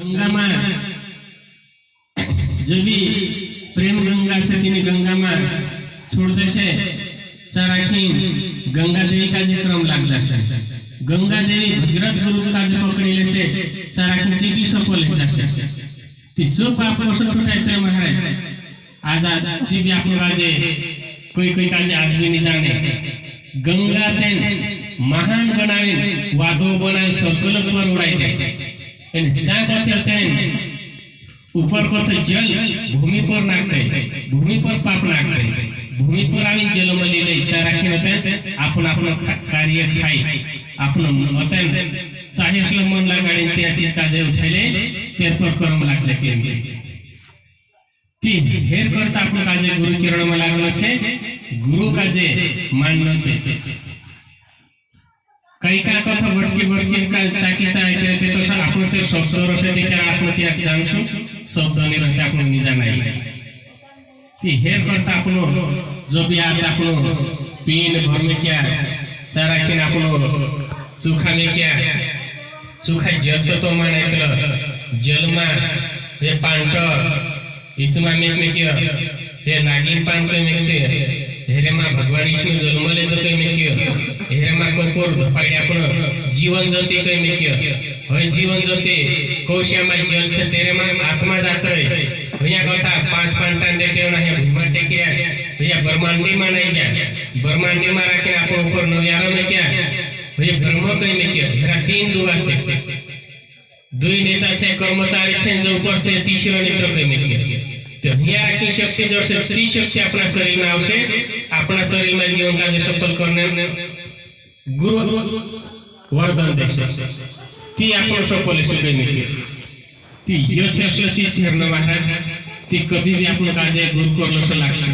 गंगा माँ जब भी प्रेम गंगा से तिने गंगा माँ छोड़ दे से चाराखीन गंगा देवी का जे क्रम लाग जासे गंगा देवी भगीरथ गुरु का जे पकड़ी से चाराखीन ची भी सफल हो जासे ती जो पाप वसुल छुटायते महाराज आज ची भी आपण काजे कोई काजे आज भी नहीं जाने गंगा तेन महान बनावे वादो बनावे सर्कल पर उड़ाई दे इन जा कहते हैं ऊपर को तो जल भूमि पर नाखते भूमि पर पाप नाखते भूमि पर आवी जल मली ले चारा खिनते आपण आपण कार्य खाई आपण अतन चाहे असलं मन लगाडी त्या चीज काजे उठाइले तेर पर कर्म लागले के ती हेर करता आपण काजे गुरु चरण में लागलो छे गुरु काजे माननो छे कई का कथा भटकी का चाकी चाहे ते तो आपण ते शब्द रसे देखा आपण त्या जानसु शब्द नि रहते आपण नि जानाई ती हेर करता आपण जो भी आज आपण पीन भर में क्या सारा किन आपण सुखा में क्या सुखा जल तो माने जलमा हे पांटर इचमा में क्या हे नागिन पांटर में हेरे मा भगवान विष्णु जन्मले जो कई मेकियो हेरे मा कोकोर धपाडी आपण जीवन जते कई मेकियो होय जीवन जते कोशिया मा जल छे तेरे मा आत्मा जात रहे होया कथा पांच पांटान देते ना हे भीमा टेकिया होया ब्रह्मांडी मा नहीं गया ब्रह्मांडी मा राखे आपण ऊपर नव्यारो में क्या होय ब्रह्म कई मेकियो हेरा तीन दुआ छे दुई नेचा छे कर्मचारी छे जो ऊपर छे तीसरो नेत्र कई मेकियो तो यहाँ की शक्ति जो से ती शक्ति अपना शरीर में आवश्य अपना शरीर में जीवन का जो सफल करने गुरु वरदान दे ती आपण सफल सुखे मिली ती यो छे असले चीज छे न महाराज ती कभी भी आपण काजे गुरु करलो से लागसे